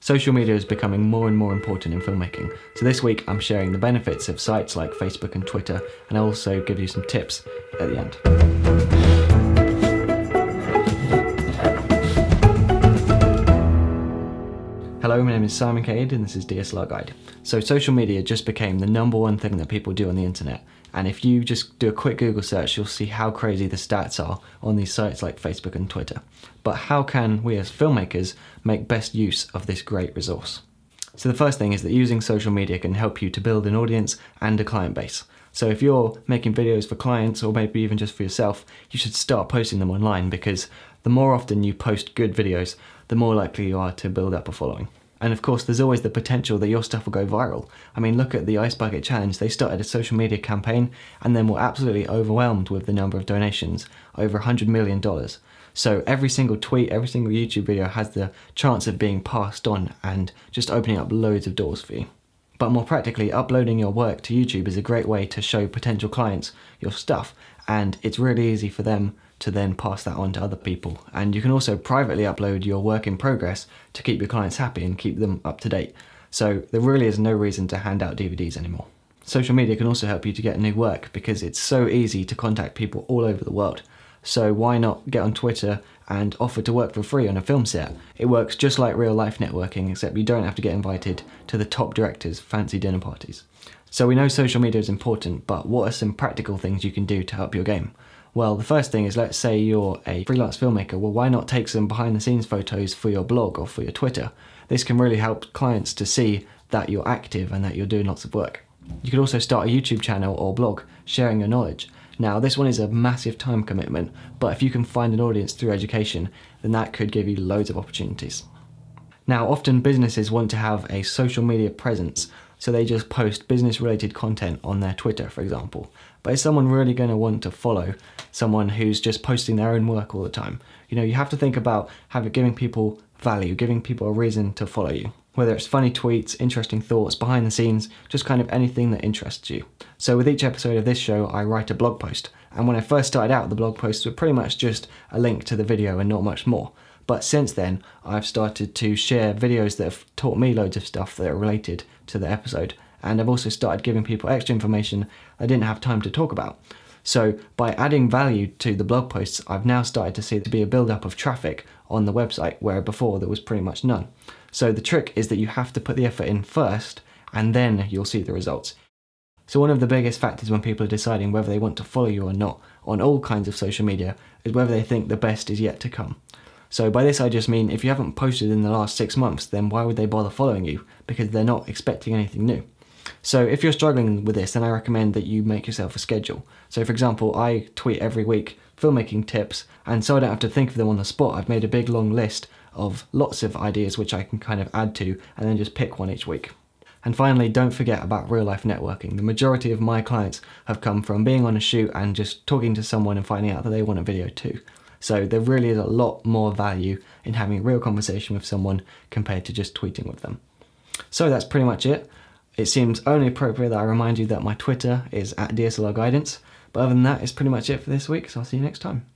Social media is becoming more and more important in filmmaking, so this week I'm sharing the benefits of sites like Facebook and Twitter, and I'll also give you some tips at the end. Hello, my name is Simon Cade and this is DSLR Guide. So social media just became the #1 thing that people do on the internet, and if you just do a quick Google search you'll see how crazy the stats are on these sites like Facebook and Twitter. But how can we as filmmakers make best use of this great resource? So the first thing is that using social media can help you to build an audience and a client base. So if you're making videos for clients or maybe even just for yourself, you should start posting them online, because the more often you post good videos, the more likely you are to build up a following. And of course there's always the potential that your stuff will go viral. I mean, look at the Ice Bucket Challenge. They started a social media campaign and then were absolutely overwhelmed with the number of donations, over $100 million. So every single tweet, every single YouTube video has the chance of being passed on and just opening up loads of doors for you. But more practically, uploading your work to YouTube is a great way to show potential clients your stuff, and it's really easy for them to then pass that on to other people. And you can also privately upload your work in progress to keep your clients happy and keep them up to date. So there really is no reason to hand out DVDs anymore. Social media can also help you to get new work, because it's so easy to contact people all over the world. So why not get on Twitter and offer to work for free on a film set? It works just like real life networking, except you don't have to get invited to the top directors' fancy dinner parties. So we know social media is important, but what are some practical things you can do to help your game? Well, the first thing is, let's say you're a freelance filmmaker. Well, why not take some behind the scenes photos for your blog or for your Twitter? This can really help clients to see that you're active and that you're doing lots of work. You could also start a YouTube channel or blog sharing your knowledge. Now, this one is a massive time commitment, but if you can find an audience through education, then that could give you loads of opportunities. Now, often businesses want to have a social media presence, so they just post business-related content on their Twitter, for example. But is someone really going to want to follow someone who's just posting their own work all the time? You know, you have to think about giving people value, giving people a reason to follow you. Whether it's funny tweets, interesting thoughts, behind the scenes, just kind of anything that interests you. So with each episode of this show, I write a blog post. And when I first started out, the blog posts were pretty much just a link to the video and not much more. But since then, I've started to share videos that have taught me loads of stuff that are related to the episode. And I've also started giving people extra information I didn't have time to talk about. So by adding value to the blog posts, I've now started to see there to be a build-up of traffic on the website, where before there was pretty much none. So the trick is that you have to put the effort in first, and then you'll see the results. So one of the biggest factors when people are deciding whether they want to follow you or not on all kinds of social media is whether they think the best is yet to come. So by this I just mean, if you haven't posted in the last 6 months, then why would they bother following you? Because they're not expecting anything new. So if you're struggling with this, then I recommend that you make yourself a schedule. So for example, I tweet every week filmmaking tips, and so I don't have to think of them on the spot. I've made a big long list of lots of ideas which I can kind of add to, and then just pick one each week. And finally, don't forget about real life networking. The majority of my clients have come from being on a shoot and just talking to someone and finding out that they want a video too. So there really is a lot more value in having a real conversation with someone compared to just tweeting with them. So that's pretty much it. It seems only appropriate that I remind you that my Twitter is @DSLRguidance, but other than that, it's pretty much it for this week, so I'll see you next time.